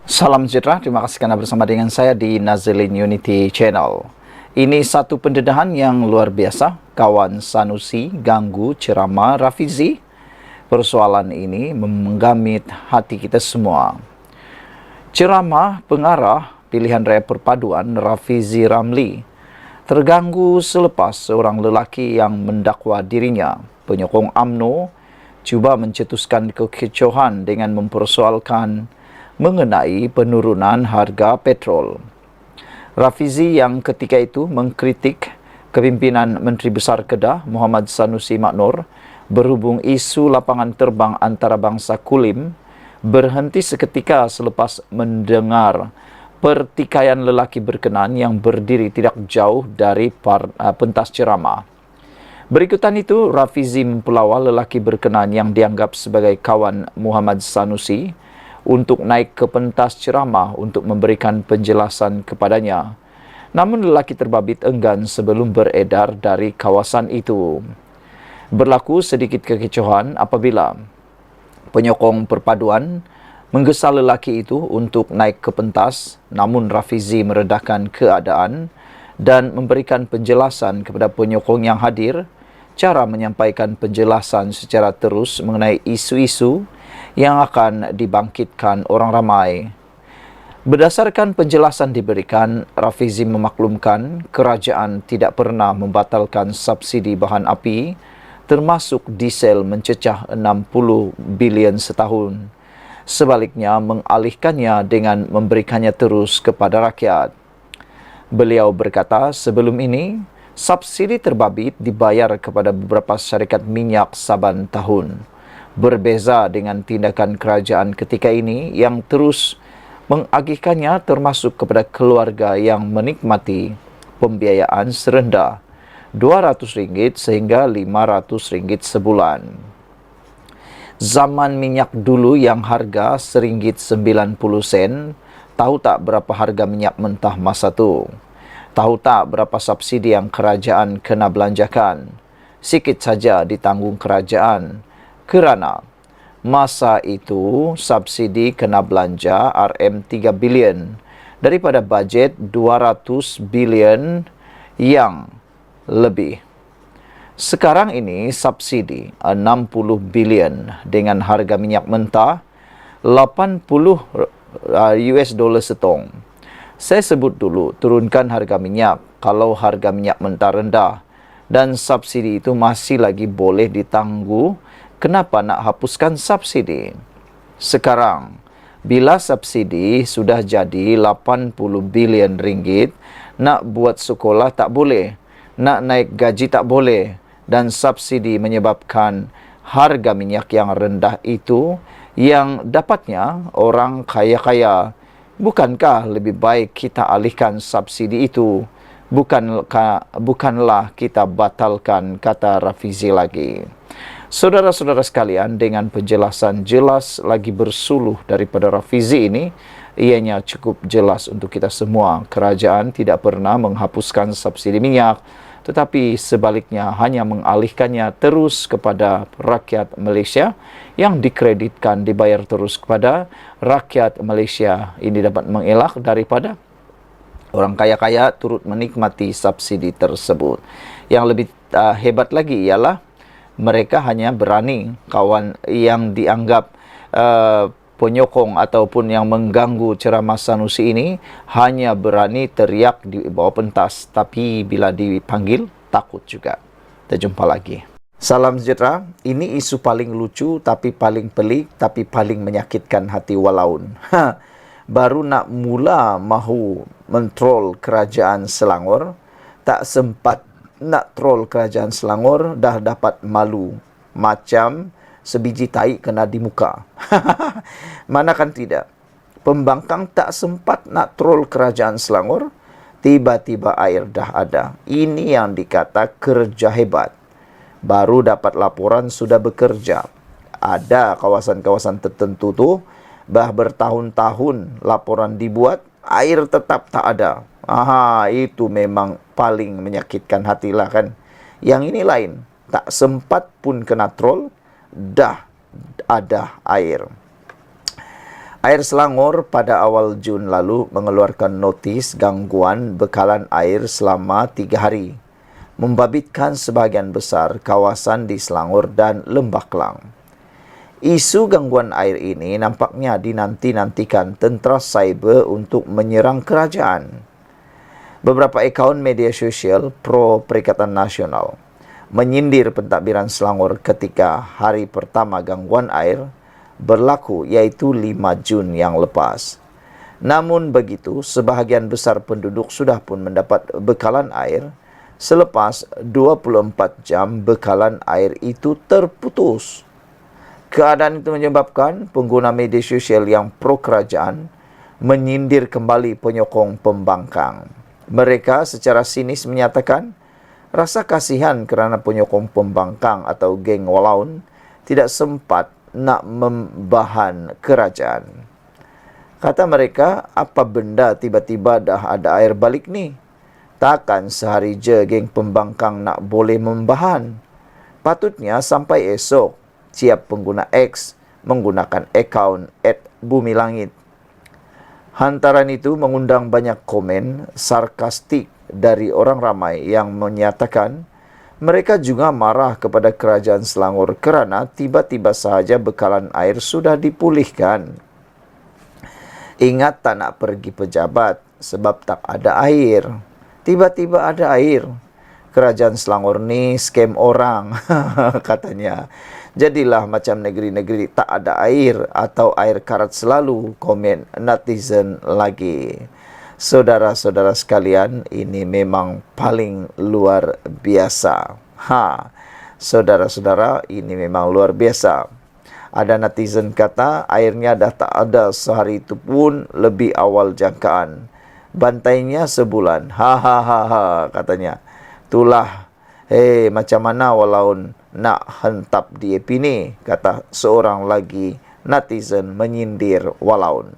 Salam sejahtera, terima kasih kerana bersama dengan saya di Nazilin Unity Channel. Ini satu pendedahan yang luar biasa. Kawan Sanusi ganggu ceramah Rafizi. Persoalan ini menggamit hati kita semua. Ceramah pengarah pilihan raya perpaduan Rafizi Ramli terganggu selepas seorang lelaki yang mendakwa dirinya, penyokong UMNO, cuba mencetuskan kekecohan dengan mempersoalkan mengenai penurunan harga petrol. Rafizi yang ketika itu mengkritik kepimpinan Menteri Besar Kedah Muhammad Sanusi Maknor berhubung isu lapangan terbang antarabangsa Kulim berhenti seketika selepas mendengar pertikaian lelaki berkenan yang berdiri tidak jauh dari pentas ceramah. Berikutan itu, Rafizi mempelawal lelaki berkenan yang dianggap sebagai kawan Muhammad Sanusi untuk naik ke pentas ceramah untuk memberikan penjelasan kepadanya. Namun lelaki terbabit enggan sebelum beredar dari kawasan itu. Berlaku sedikit kekecohan apabila penyokong perpaduan menggesa lelaki itu untuk naik ke pentas, namun Rafizi meredahkan keadaan dan memberikan penjelasan kepada penyokong yang hadir cara menyampaikan penjelasan secara terus mengenai isu-isu yang akan dibangkitkan orang ramai. Berdasarkan penjelasan diberikan, Rafizi memaklumkan kerajaan tidak pernah membatalkan subsidi bahan api, termasuk diesel mencecah 60 bilion setahun. Sebaliknya, mengalihkannya dengan memberikannya terus kepada rakyat. Beliau berkata, sebelum ini, subsidi terbabit dibayar kepada beberapa syarikat minyak saban tahun. Berbeza dengan tindakan kerajaan ketika ini yang terus mengagihkannya termasuk kepada keluarga yang menikmati pembiayaan serendah RM200 sehingga RM500 sebulan. Zaman minyak dulu yang harga RM1.90, tahu tak berapa harga minyak mentah masa tu? Tahu tak berapa subsidi yang kerajaan kena belanjakan? Sikit saja ditanggung kerajaan. Kerana masa itu subsidi kena belanja RM3 bilion daripada bajet 200 bilion yang lebih. Sekarang ini subsidi 60 bilion dengan harga minyak mentah 80 US dollar setong. Saya sebut dulu turunkan harga minyak kalau harga minyak mentah rendah dan subsidi itu masih lagi boleh ditangguh. Kenapa nak hapuskan subsidi? Sekarang, bila subsidi sudah jadi 80 bilion ringgit, nak buat sekolah tak boleh, nak naik gaji tak boleh, dan subsidi menyebabkan harga minyak yang rendah itu yang dapatnya orang kaya-kaya. Bukankah lebih baik kita alihkan subsidi itu? Bukanlah kita batalkan, kata Rafizi lagi. Saudara-saudara sekalian, dengan penjelasan jelas lagi bersuluh daripada Rafizi ini, ianya cukup jelas untuk kita semua. Kerajaan tidak pernah menghapuskan subsidi minyak, tetapi sebaliknya hanya mengalihkannya terus kepada rakyat Malaysia yang dikreditkan dibayar terus kepada rakyat Malaysia. Ini dapat mengelak daripada orang kaya-kaya turut menikmati subsidi tersebut. Yang lebih hebat lagi ialah mereka hanya berani, kawan yang dianggap penyokong ataupun yang mengganggu ceramah Sanusi ini hanya berani teriak di bawah pentas, tapi bila dipanggil takut juga. Kita jumpa lagi. Salam sejahtera. Ini isu paling lucu tapi paling pelik tapi paling menyakitkan hati walaun. Baru nak mula mahu mentrol kerajaan Selangor, tak sempat nak troll kerajaan Selangor dah dapat malu macam sebiji tai kena di muka. Mana kan tidak? Pembangkang tak sempat nak troll kerajaan Selangor, tiba-tiba air dah ada. Ini yang dikata kerja hebat. Baru dapat laporan sudah bekerja. Ada kawasan-kawasan tertentu tu bertahun-tahun laporan dibuat, air tetap tak ada. Itu memang paling menyakitkan hatilah kan. Yang ini lain, tak sempat pun kena troll, dah ada air. Air Selangor pada awal Jun lalu mengeluarkan notis gangguan bekalan air selama 3 hari, membabitkan sebahagian besar kawasan di Selangor dan Lembah Kelang. Isu gangguan air ini nampaknya dinanti-nantikan tentera cyber untuk menyerang kerajaan. Beberapa akaun media sosial pro Perikatan Nasional menyindir pentadbiran Selangor ketika hari pertama gangguan air berlaku, iaitu 5 Jun yang lepas. Namun begitu, sebahagian besar penduduk sudah pun mendapat bekalan air selepas 24 jam bekalan air itu terputus. Keadaan itu menyebabkan pengguna media sosial yang pro kerajaan menyindir kembali penyokong pembangkang. Mereka secara sinis menyatakan rasa kasihan kerana penyokong pembangkang atau geng Walaun tidak sempat nak membahan kerajaan. Kata mereka, apa benda tiba-tiba dah ada air balik ni? Takkan sehari je geng pembangkang nak boleh membahan. Patutnya sampai esok siap pengguna X menggunakan akaun @bumilangit. Hantaran itu mengundang banyak komen sarkastik dari orang ramai yang menyatakan mereka juga marah kepada kerajaan Selangor kerana tiba-tiba sahaja bekalan air sudah dipulihkan. Ingat tak nak pergi pejabat sebab tak ada air. Tiba-tiba ada air. Kerajaan Selangor ni scam orang, katanya. Jadilah macam negeri-negeri tak ada air atau air karat selalu, komen netizen lagi. Saudara-saudara sekalian, ini memang paling luar biasa. Saudara-saudara, ini memang luar biasa. Ada netizen kata, airnya dah tak ada sehari itu pun lebih awal jangkaan. Bantainya sebulan. Katanya. Itulah, macam mana Walaun nak hentap DAP ni, kata seorang lagi netizen menyindir Walaun.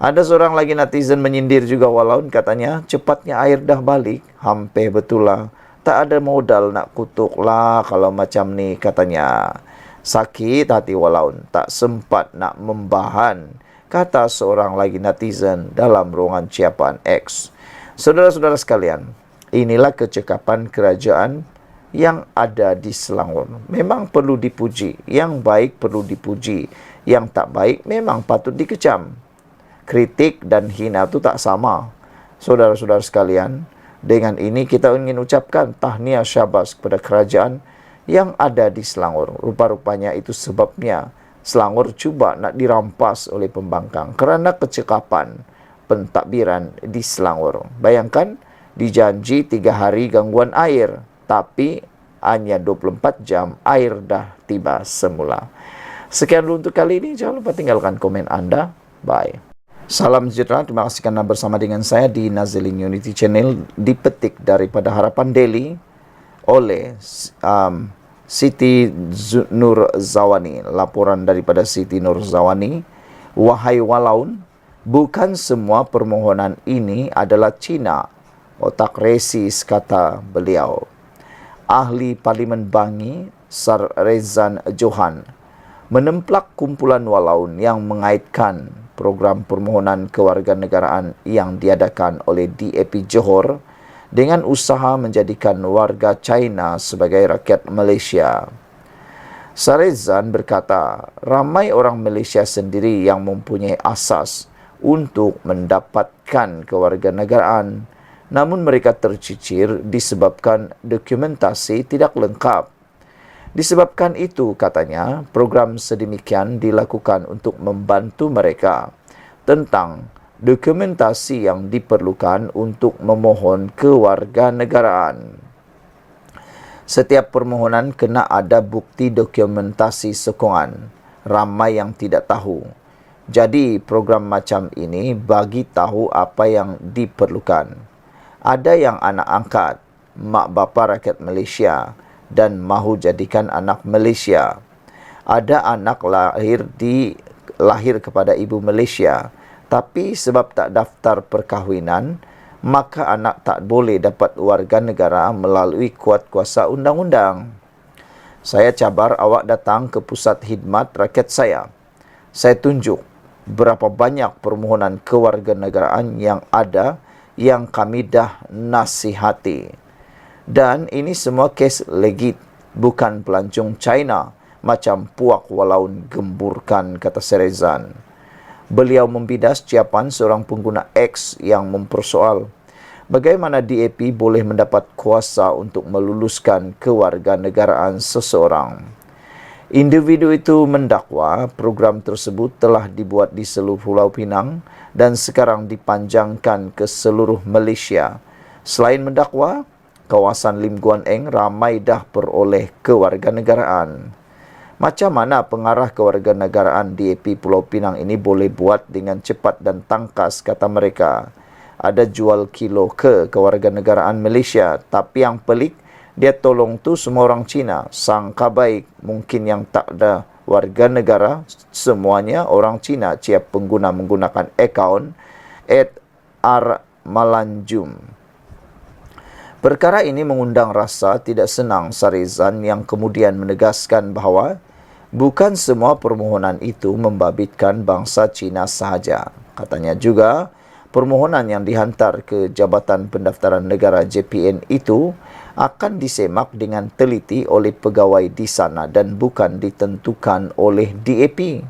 Ada seorang lagi netizen menyindir juga Walaun, katanya, cepatnya air dah balik. Hampir betul lah. Tak ada modal nak kutuk lah kalau macam ni, katanya. Sakit hati Walaun, tak sempat nak membahan, kata seorang lagi netizen dalam ruangan ciapan X. Saudara-saudara sekalian, inilah kecekapan kerajaan yang ada di Selangor. Memang perlu dipuji. Yang baik perlu dipuji. Yang tak baik memang patut dikecam. Kritik dan hina itu tak sama. Saudara-saudara sekalian, dengan ini kita ingin ucapkan tahniah syabas kepada kerajaan yang ada di Selangor. Rupa-rupanya itu sebabnya Selangor cuba nak dirampas oleh pembangkang kerana kecekapan pentadbiran di Selangor. Bayangkan, dijanji 3 hari gangguan air, tapi hanya 24 jam air dah tiba semula. Sekian dulu untuk kali ini. Jangan lupa tinggalkan komen anda. Bye. Salam sejahtera, terima kasih kerana bersama dengan saya di Nazilin Unity Channel, dipetik daripada Harapan Daily oleh Siti Nur Zawani. Laporan daripada Siti Nur Zawani. Wahai Walaun, bukan semua permohonan ini adalah Cina. Otak resis, kata beliau. Ahli Parlimen Bangi, Sar Rezan Johan, menemplak kumpulan Walaun yang mengaitkan program permohonan kewarganegaraan yang diadakan oleh DAP Johor dengan usaha menjadikan warga China sebagai rakyat Malaysia. Sarezan berkata, ramai orang Malaysia sendiri yang mempunyai asas untuk mendapatkan kewarganegaraan, namun mereka tercicir disebabkan dokumentasi tidak lengkap. Disebabkan itu, katanya, program sedemikian dilakukan untuk membantu mereka tentang dokumentasi yang diperlukan untuk memohon kewarganegaraan. Setiap permohonan kena ada bukti dokumentasi sokongan. Ramai yang tidak tahu. Jadi, program macam ini bagi tahu apa yang diperlukan. Ada yang anak angkat, mak bapa rakyat Malaysia, dan mahu jadikan anak Malaysia. Ada anak lahir kepada ibu Malaysia, tapi sebab tak daftar perkahwinan, maka anak tak boleh dapat warga negara melalui kuat kuasa undang-undang. Saya cabar awak datang ke pusat khidmat rakyat saya. Saya tunjuk berapa banyak permohonan kewarganegaraan yang ada yang kami dah nasihati. Dan ini semua kes legit, bukan pelancong China macam puak walaun gemburkan, kata Serezan. Beliau membidas ucapan seorang pengguna X yang mempersoal bagaimana DAP boleh mendapat kuasa untuk meluluskan kewarganegaraan seseorang. Individu itu mendakwa program tersebut telah dibuat di seluruh Pulau Pinang dan sekarang dipanjangkan ke seluruh Malaysia. Selain mendakwa, kawasan Lim Guan Eng ramai dah peroleh kewarganegaraan. Macam mana pengarah kewarganegaraan DAP Pulau Pinang ini boleh buat dengan cepat dan tangkas, kata mereka. Ada jual kilo kewarganegaraan Malaysia, tapi yang pelik, dia tolong tu semua orang Cina. Sangka baik, mungkin yang tak ada warga negara, semuanya orang Cina. Siap pengguna menggunakan akaun @rmalanjum. Perkara ini mengundang rasa tidak senang Serezan yang kemudian menegaskan bahawa bukan semua permohonan itu membabitkan bangsa Cina sahaja. Katanya juga, permohonan yang dihantar ke Jabatan Pendaftaran Negara JPN itu akan disemak dengan teliti oleh pegawai di sana dan bukan ditentukan oleh DAP.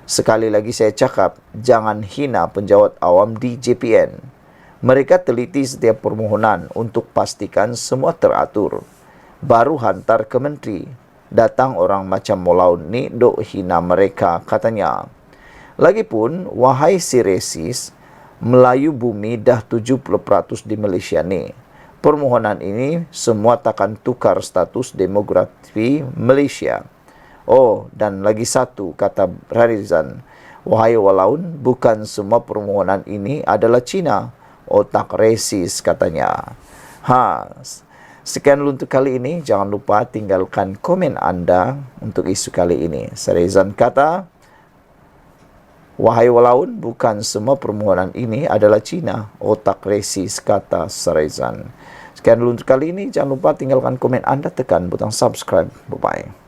Sekali lagi saya cakap, jangan hina penjawat awam di JPN. Mereka teliti setiap permohonan untuk pastikan semua teratur. Baru hantar ke menteri. Datang orang macam Molaun ni dok hina mereka, katanya. Lagipun, wahai si resis, Melayu bumi dah 70% di Malaysia ni. Permohonan ini semua takkan tukar status demografi Malaysia. Oh, dan lagi satu, kata Serezan. Wahai walaun, bukan semua permohonan ini adalah Cina. Otak resis, katanya. Sekian untuk kali ini. Jangan lupa tinggalkan komen anda untuk isu kali ini. Serezan kata, wahai walaun, bukan semua permohonan ini adalah Cina. Otak resis, kata Serezan. Sekian dulu untuk kali ini. Jangan lupa tinggalkan komen anda, tekan butang subscribe. Bye-bye.